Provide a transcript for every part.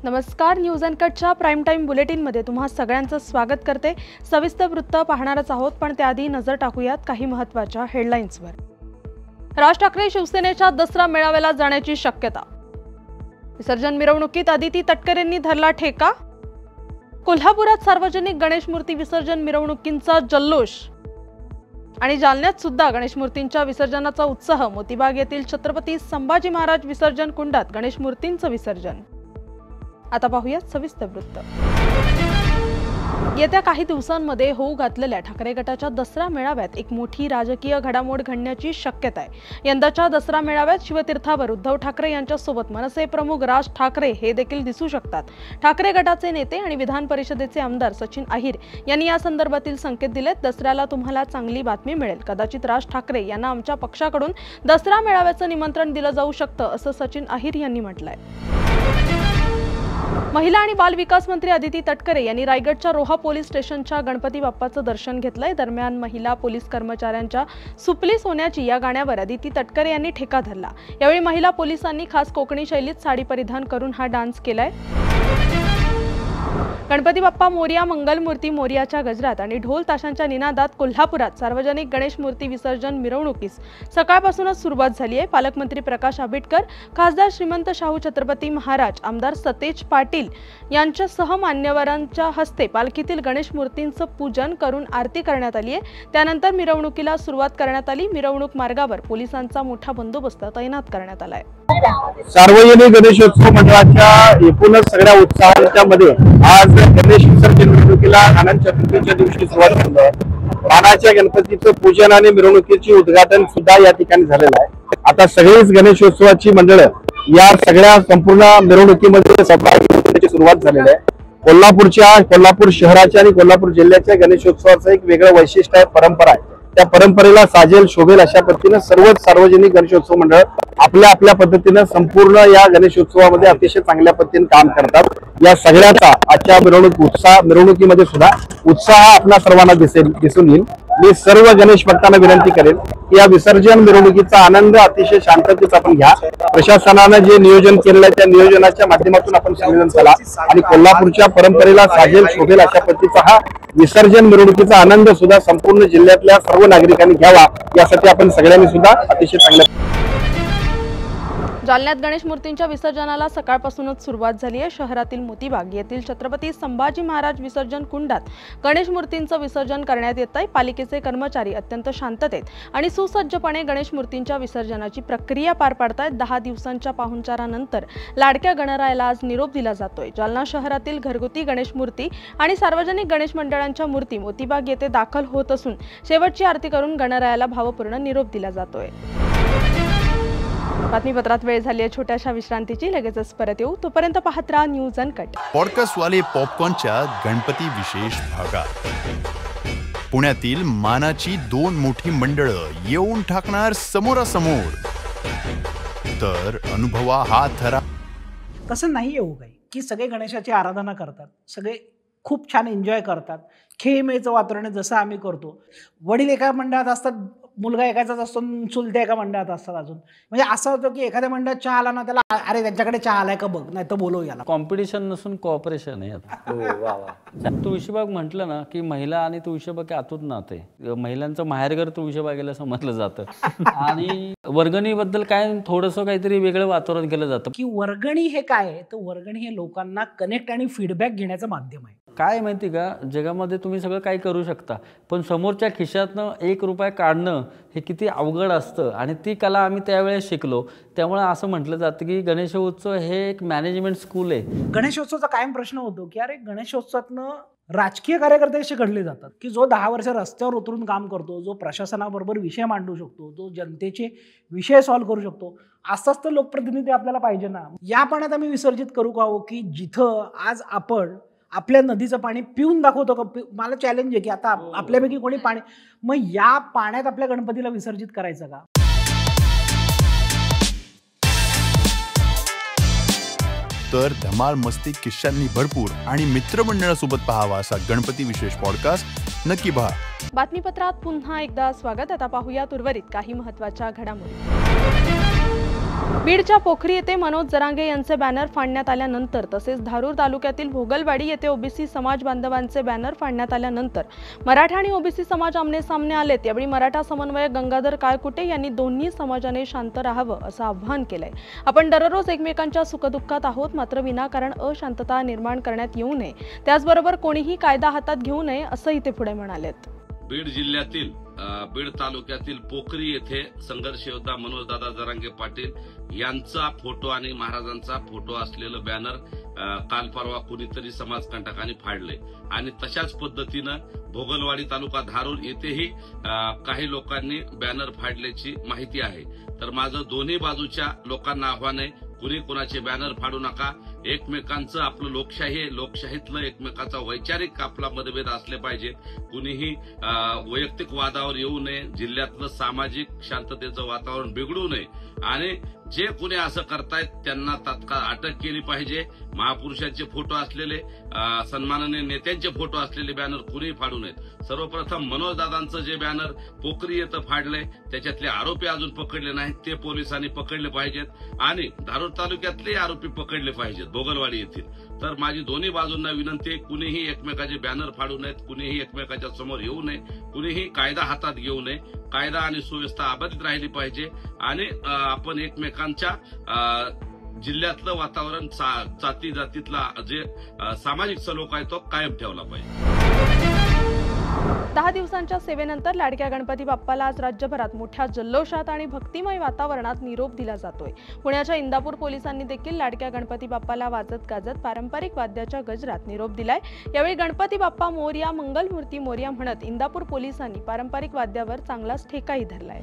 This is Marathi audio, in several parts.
नमस्कार, न्यूज अनकटच्या प्राइम टाइम बुलेटिनमध्ये तुम्हा सगळ्यांचं स्वागत करते। सविस्तर वृत्त पाहणारच आहोत, पण त्याआधी नजर टाकूयात काही महत्त्वाच्या हेडलाईन्सवर। राज ठाकरे शिवसेनेच्या दसरा मेळाव्याला जाण्याची शक्यता। विसर्जन मिरवणुकीत अदिती तटकरेंनी धरला ठेका। कोल्हापुरात सार्वजनिक गणेश मूर्ती विसर्जन मिरवणुकींचा जल्लोष। आणि जालन्यात सुद्धा गणेश मूर्तींच्या विसर्जनाचा उत्साह। मोतीबाग येथील छत्रपती संभाजी महाराज विसर्जन कुंडात गणेश मूर्तींचं विसर्जन। आता पाहूयात सविस्तर वृत्त। येत्या काही दिवसांमध्ये होऊ घातलेल्या ठाकरे गटाच्या दसरा मेळाव्यात एक मोठी राजकीय घडामोड घडण्याची शक्यता आहे। यंदाच्या दसरा मेळाव्यात शिवतीर्थावर उद्धव ठाकरे यांच्यासोबत मनसे प्रमुख राज ठाकरे हे देखील दिसू शकतात। ठाकरे गटाचे नेते आणि विधान परिषदेचे आमदार सचिन अहिर यांनी या संदर्भातील संकेत दिलेत। दसऱ्याला तुम्हाला चांगली बातमी मिळेल। कदाचित राज ठाकरे यांना आमच्या पक्षाकडून दसरा मेळाव्याचं निमंत्रण दिलं जाऊ शकतं, असं सचिन अहिर यांनी म्हटलंय। महिला आणि बाल विकास मंत्री अदिती तटकरे यांनी रायगडच्या रोहा पोलीस स्टेशनच्या गणपती बाप्पाचं दर्शन घेतलंय। दरम्यान महिला पोलीस कर्मचाऱ्यांच्या सुपली सोन्याची या गाण्यावर अदिती तटकरे यांनी ठेका धरला। यावेळी महिला पोलिसांनी खास कोकणी शैलीत साडी परिधान करून हा डान्स केलाय। गणपती बाप्पा मोरया, मंगलमूर्ती मोरयाच्या गजरात आणि ढोल ताशांच्या निनादात कोल्हापुरात सार्वजनिक गणेश मूर्ती विसर्जन मिरवणुकीस सकाळपासूनच सुरुवात झाली आहे। पालकमंत्री प्रकाश आंबेडकर, खासदार श्रीमंत शाहू छत्रपती महाराज, आमदार सतेज पाटील यांच्यासह मान्यवरांच्या हस्ते पालखीतील गणेश मूर्तींचं पूजन करून आरती करण्यात आली आहे। त्यानंतर मिरवणुकीला सुरुवात करण्यात आली। मिरवणूक मार्गावर पोलिसांचा मोठा बंदोबस्त तैनात करण्यात आलाय। सार्वजनिक गणेशोत्सव मंडळाच्या एकूणच सगळ्या उत्साहाच्या मध्ये आज गणेश विसर्जन मिरवणुकीला अनंत चतुर्थीच्या दिवशी सुरुवात झाली आहे। मानाच्या गणपतीचं पूजन आणि मिरवणुकीचे उद्घाटन सुद्धा या ठिकाणी झालेलं आहे। आता सगळीच गणेशोत्सवाची मंडळं या सगळ्या संपूर्ण मिरवणुकीमध्ये सहभागी होण्याची सुरुवात झालेली आहे। कोल्हापूर शहराच्या आणि कोल्हापूर जिल्ह्याच्या गणेशोत्सवाचं एक वेगळं वैशिष्ट्य आहे, परंपरा आहे। त्या परंपरेला साजेल शोभेल अशा पद्धतीने सर्वच सार्वजनिक गणेशोत्सव मंडळ आपल्या आपल्या पद्धतीने संपूर्ण या गणेशोत्सवामध्ये अतिशय चांगल्या पद्धतीने काम करतात। या सगळ्याचा आजच्या मिरवणुकीमध्ये सुद्धा उत्साह आपल्या सर्वांना दिसून येईल। मी सर्व गणेश भक्तांना विनंती करेन की या विसर्जन मिरवणुकीचा आनंद अतिशय शांततेत आपण घ्या। प्रशासनानं जे नियोजन केलेलं आहे त्या नियोजनाच्या माध्यमातून आपण संयोजन करा आणि कोल्हापूरच्या परंपरेला साजेल शोभेल अशा पद्धतीचा हा विसर्जन मिरवणुकीचा आनंद सुद्धा संपूर्ण जिल्ह्यातल्या सर्व नागरिकांनी घ्यावा, यासाठी आपण सगळ्यांनी सुद्धा अतिशय चांगल्या। जालन्यात गणेश मूर्तींच्या विसर्जनाला सकाळपासूनच सुरुवात झाली आहे। शहरातील मोतीबाग येथील छत्रपती संभाजी महाराज विसर्जन कुंडात गणेश मूर्तींचं विसर्जन करण्यात येत आहे। पालिकेचे कर्मचारी अत्यंत शांततेत आणि सुसज्जपणे गणेश मूर्तींच्या विसर्जनाची प्रक्रिया पार पाडतायत। 10 दिवसांच्या पाहुणचारानंतर लाडक्या गणरायाला आज निरोप दिला जातोय। जालना शहरातील घरगुती गणेश मूर्ती आणि सार्वजनिक गणेश मंडळांच्या मूर्ती मोतीबाग येथे दाखल होत असून शेवटची आरती करून गणरायाला भावपूर्ण निरोप दिला जातोय। बातमीपत्रात वेळ झाली आहे छोट्याशा विश्रांतीची, लगेचच परत येऊ। तोपर्यंत पाहत राहा न्यूज अनकट। पॉडकास्ट वाले पॉपकॉर्नच्या गणपती विशेष भागात पुण्यातील मानाची 2 मोठी मंडळं येऊन ठाकणार समोरासमोर। तर अनुभवा हा थरा कसं नाही येऊ काही की सगळे गणेशाची आराधना करतात, सगळे खूप छान एन्जॉय करतात। खेळमेळचं वातावरण जसं आम्ही करतो। वडील एका मंडळात असतात, मुलगा एकाचाच असतो, चुलते एका मंडळात असतात। अजून म्हणजे असं होतं की एखाद्या मंडळात चहा आला ना, त्याला अरे त्यांच्याकडे चहा आलाय का बघ, नाही तर बोलव याला। कॉम्पिटिशन नसून कोऑपरेशन आहे आता। तुळशीबाग म्हटलं ना की महिला आणि तुळशीबाग अतूट नाते। महिलांचं माहेरघर तुळशीबागेला समजलं जातं आणि वर्गणीबद्दल काय थोडंसं काहीतरी वेगळं वातावरण केलं जातं की वर्गणी हे काय आहे, तर वर्गणी हे लोकांना कनेक्ट आणि फीडबॅक घेण्याचं माध्यम आहे। काय माहिती का, जगामध्ये तुम्ही सगळं काय करू शकता, पण समोरच्या खिशातनं 1 रुपया काढणं हे किती अवघड असतं आणि ती कला आम्ही त्यावेळेस शिकलो। त्यामुळे असं म्हटलं जातं की गणेशोत्सव हे एक मॅनेजमेंट स्कूल आहे। गणेशोत्सवाचा कायम प्रश्न होतो की अरे गणेशोत्सवातनं राजकीय कार्यकर्ते असे घडले जातात की जो 10 वर्ष रस्त्यावर उतरून काम करतो, जो प्रशासनाबरोबर विषय मांडू शकतो, जो जनतेचे विषय सॉल्व्ह करू शकतो, असाच तर लोकप्रतिनिधी आपल्याला पाहिजे ना। या पाण्यात आम्ही विसर्जित करू का हो की जिथं आज आपण आपल्या नदीचं पाणी पिऊन दाखवतो का? मला चॅलेंज आहे की आता आपल्यापैकी कोणी पाणी, मग या पाण्यात आपल्या गणपतीला विसर्जित करायचं का? तर धमाल मस्ती किस्सांनी भरपूर आणि मित्रमंडळासोबत पाहावा असा गणपती विशेष पॉडकास्ट नक्की पहा। बातमीपत्रात पुन्हा एकदा स्वागत। आता पाहूया उर्वरित काही महत्त्वाच्या घडामोडी। बीडच्या पोखरी येथे मनोज जरांगे यांचे बॅनर फाडण्यात आल्यानंतर तसेच धारूर तालुक्यातील भोगलवाडी येथे ओबीसी समाज बांधवांचे बॅनर फाडण्यात आल्यानंतर मराठा आणि ओबीसी समाज आमने सामने आलेत। यावेळी मराठा समन्वयक गंगाधर काळकुटे यांनी दोन्ही समाजाने शांत राहावं असं आवाहन केलंय। आपण दररोज एकमेकांच्या सुखदुःखात आहोत, मात्र विनाकारण अशांतता निर्माण करण्यात येऊ नये, त्याचबरोबर कोणीही कायदा हातात घेऊ नये असंही ते पुढे म्हणालेत। बीड जिल्ह्यातील बीड तालुक्यातील पोखरी येथे संघर्ष योद्धा मनोजदादा जरांगे पाटील यांचा फोटो आणि महाराजांचा फोटो असलेलं बॅनर काल परवा कुणीतरी समाजकंटकांनी फाडले आणि तशाच पद्धतीनं भोगलवाडी तालुका धारूर येथेही काही लोकांनी बॅनर फाडल्याची माहिती आहे। तर माझं दोन्ही बाजूच्या लोकांना आव्हान आहे, कुणी कुणाचे बॅनर फाडू नका। एकमेकांचं आपलं लोकशाही आहे, लोकशाहीतलं एकमेकांचा वैचारिक आपला मतभेद असले पाहिजेत। कुणीही वैयक्तिक वादावर येऊ नये, जिल्ह्यातलं सामाजिक शांततेचं वातावरण बिघडू नये आणि जे कुणी असं करतायत त्यांना तात्काळ अटक केली पाहिजे। महापुरुषांचे फोटो असलेले सन्माननीय नेत्यांचे फोटो असलेले बॅनर कुणी फाडू नयेत। सर्वप्रथम मनोजदादांचं जे बॅनर पोखरी येथे फाडले त्याच्यातले आरोपी अजून पकडले नाहीत, ते पोलिसांनी पकडले पाहिजेत आणि धारूर तालुक्यातले आरोपी पकडले पाहिजेत भोगलवाडी येथील। तर माझी दोन्ही बाजूंना विनंती आहे, कुणीही एकमेकाचे बॅनर फाडू नयेत, कुणीही एकमेकाच्या समोर येऊ नये, कुणीही कायदा हातात घेऊ नये। कायदा आणि सुव्यवस्था अबाधित राहिली पाहिजे आणि आपण एकमेकांच्या जिल्ह्यातलं वातावरण जाती जातीतला जे सामाजिक सलोखा आहे तो कायम ठेवला पाहिजे। 10 दिवसांच्या सेवेनंतर लाडक्या गणपती बाप्पाला आज राज्यभरात मोठ्या जल्लोषात आणि भक्तिमय वातावरणात निरोप दिला जातोय। पुण्याच्या इंदापूर पोलिसांनी देखील लाडक्या गणपती बाप्पाला वाजत गाजत पारंपरिक वाद्याच्या गजरात निरोप दिलाय। यावेळी गणपती बाप्पा मोरया, मंगलमूर्ती मोरया म्हणत इंदापूर पोलिसांनी पारंपरिक वाद्यावर चांगलाच ठेकाही धरलाय।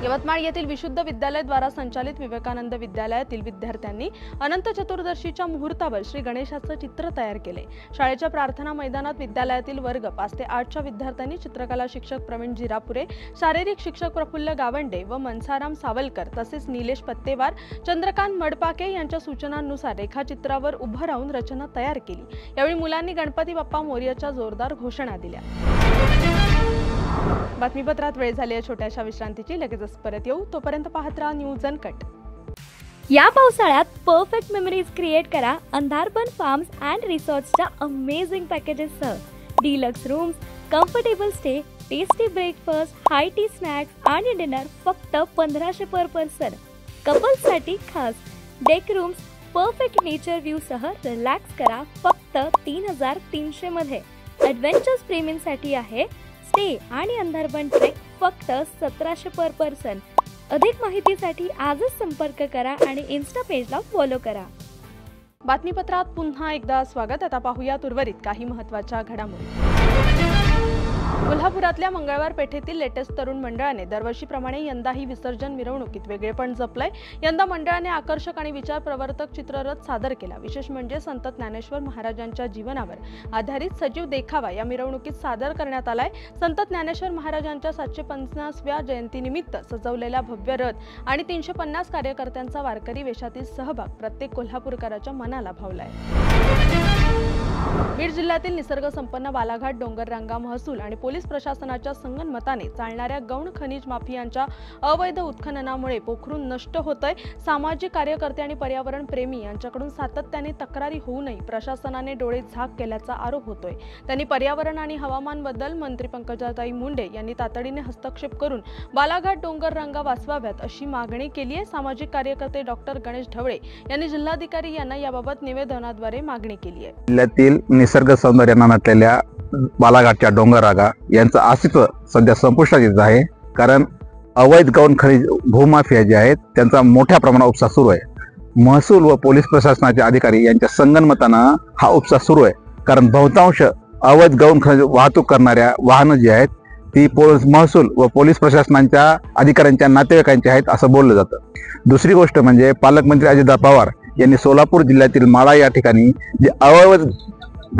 यवतमाळ येथील विशुद्ध विद्यालय द्वारा संचालित विवेकानंद विद्यालयातील विद्यार्थ्यांनी अनंत चतुर्दशीच्या मुहूर्तावर श्री गणेशाचं चित्र तयार केले। शाळेच्या प्रार्थना मैदानात विद्यालयातील वर्ग 5 ते 8च्या विद्यार्थ्यांनी चित्रकला शिक्षक प्रवीण जिरापुरे, शारीरिक शिक्षक प्रफुल्ल गावंडे व मनसाराम सावलकर तसेच निलेश पत्तेवार, चंद्रकांत मडपाके यांच्या सूचनांनुसार रेखाचित्रावर उभं राहून रचना तयार केली। यावेळी मुलांनी गणपती बाप्पा मोरयाच्या जोरदार घोषणा दिल्या। बातमीपत्रात वेळ झाली आहे छोट्याशा विश्रांतीची, लगेचच परत येऊ, तोपर्यंत पाहत राहा न्यूज अनकट। या पावसाळ्यात परफेक्ट मेमरीज क्रिएट करा अंधारबन फार्म्स अँड रिसॉर्ट्सच्या अमेझिंग पॅकेजेससह। Deluxe rooms, comfortable stay, tasty breakfast, high tea snacks आणि डिनर फक्त 1500 पर पर्सन। कपल्ससाठी खास deck rooms, perfect nature view सह रिलॅक्स करा फक्त 3300 मध्ये। ॲडव्हेंचर्स प्रेमींसाठी आहे स्टे आणि अंधारबन ट्रेक फक्त 1700 पर पर्सन। अधिक माहितीसाठी आजच संपर्क करा आणि इन्स्टा पेजला फॉलो करा। बातमीपत्रात पुन्हा एकदा स्वागत। आता पाहूयात उर्वरित काही महत्त्वाच्या घडामोडी। कोल्हापुरातल्या मंगळवार पेठेतील लेटेस्ट तरुण मंडळाने दरवर्षीप्रमाणे यंदाही विसर्जन मिरवणुकीत वेगळेपण जपलंय। यंदा मंडळाने आकर्षक आणि विचारप्रवर्तक चित्ररथ सादर केला। विशेष म्हणजे संत ज्ञानेश्वर महाराजांच्या जीवनावर आधारित सजीव देखावा या मिरवणुकीत सादर करण्यात आलाय। संत ज्ञानेश्वर महाराजांच्या 750व्या जयंतीनिमित्त सजवलेला भव्य रथ आणि 350 कार्यकर्त्यांचा वारकरी वेशातील सहभाग प्रत्येक कोल्हापूरकराच्या मनाला भावलाय। बीड जिल्ह्यातील निसर्ग संपन्न बालाघाट डोंगररांगा महसूल आणि पोलीस प्रशासनाच्या संगनमताने चालणाऱ्या गौण खनिज माफियांच्या अवैध उत्खननामुळे पोखरून नष्ट होतंय। सामाजिक कार्यकर्ते आणि पर्यावरण प्रेमी यांच्याकडून सातत्याने तक्रारी होऊनही प्रशासनाने डोळे झाक केल्याचा आरोप होतोय। त्यांनी पर्यावरण आणि हवामान बदल मंत्री पंकजाताई मुंडे यांनी तातडीने हस्तक्षेप करून बालाघाट डोंगररांगा वाचवाव्यात अशी मागणी केली आहे। सामाजिक कार्यकर्ते डॉक्टर गणेश ढवळे यांनी जिल्हाधिकारी यांना याबाबत निवेदनाद्वारे मागणी केली आहे। जिल्ह्यातील निसर्ग सौंदर्याने नटलेल्या बालाघाटच्या डोंगररांगा यांचं अस्तित्व सध्या संपुष्टात येत आहे, कारण अवैध गौण खनिज भूमाफिया जे आहेत त्यांचा मोठ्या प्रमाणात उपसा सुरू आहे। महसूल व पोलीस प्रशासनाचे अधिकारी यांच्या संगनमतानं हा उपसा सुरू आहे, कारण बहुतांश अवैध गौण खनिज वाहतूक करणाऱ्या वाहनं जी आहेत ती महसूल व पोलीस प्रशासनाच्या अधिकाऱ्यांच्या नातेवाईकांची आहेत असं बोललं जातं। दुसरी गोष्ट म्हणजे पालकमंत्री अजितदादा पवार यांनी सोलापूर जिल्ह्यातील माळा या ठिकाणी जे अवैध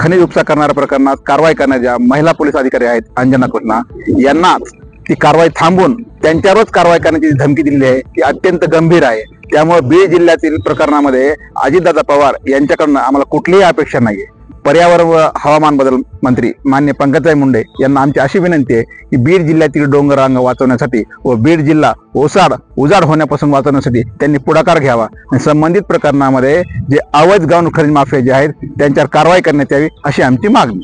खनिज उपसा करणाऱ्या प्रकरणात कारवाई करणाऱ्या महिला पोलीस अधिकारी आहेत अंजना कृष्णा यांनाच ती कारवाई थांबून त्यांच्यावरच कारवाई करण्याची धमकी दिली आहे ती अत्यंत गंभीर आहे। त्यामुळे बीड जिल्ह्यातील प्रकरणामध्ये अजितदादा पवार यांच्याकडून आम्हाला कुठलीही अपेक्षा नाहीये। पर्यावरण व हवामान बदल मंत्री मान्य पंकजाताई मुंडे यांना आमची अशी विनंती आहे की बीड जिल्ह्यातील डोंगररांग वाचवण्यासाठी व बीड जिल्हा उजाड होण्यापासून वाचवण्यासाठी त्यांनी पुढाकार घ्यावा आणि संबंधित प्रकरणामध्ये जे अवैध गौण खनिज माफिया जे आहेत त्यांच्यावर कारवाई करण्यात यावी अशी आमची मागणी.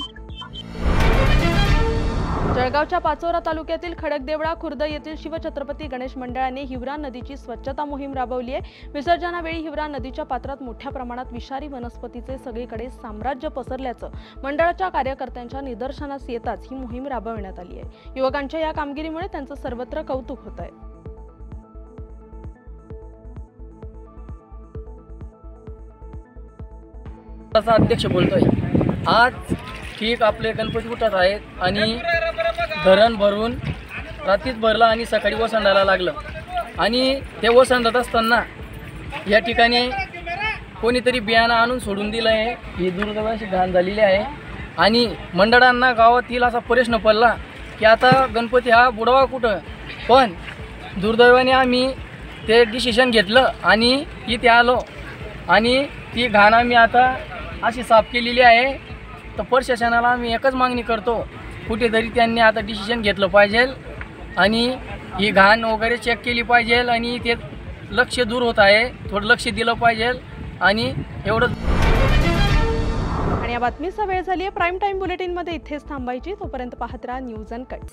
जळगावच्या पाचोरा तालुक्यातील खडकदेवळा खुर्द येथील शिवछत्रपती गणेश मंडळाने हिवरा नदीची स्वच्छता मोहीम राबवली आहे. विसर्जनावेळी हिवरा नदीच्या पात्रात मोठ्या प्रमाणात विषारी वनस्पतीचे सगळीकडे साम्राज्य पसरल्याचं मंडळाच्या कार्यकर्त्यांच्या निदर्शनास येताच ही मोहीम राबवण्यात आली आहे. युवकांच्या या कामगिरीमुळे त्यांचं सर्वत्र कौतुक होत आहे. अध्यक्ष बोलतोय. आज ठीक आपले गणपती उठत आहेत आणि धरण भरून रात्रीच भरलं आणि सकाळी ओसंडायला लागलं आणि ते ओसंडत असताना या ठिकाणी कोणीतरी बियाणं आणून सोडून दिलं आहे. ही दुर्दैवाची घाण झालेली आहे आणि मंडळांना गावातील असा प्रश्न पडला की आता गणपती हा बुडवा कुठं. पण दुर्दैवाने आम्ही ते डिसिशन घेतलं आणि इथे आलो आणि ती घाण आम्ही आता अशी साफ केलेली आहे. तर प्रशासनाला आम्ही एकच मागणी करतो, कुठेतरी त्यांनी आता डिसिशन घेतलं पाहिजे आणि ही घाण वगैरे चेक केली पाहिजे आणि ते लक्ष दूर होत आहे, थोडं लक्ष दिलं पाहिजे आणि एवढं. आणि या बातमीचा वेळ झाली आहे. प्राईम टाईम बुलेटिनमध्ये इथेच थांबायची. तोपर्यंत पाहत राहा न्यूज अनकट.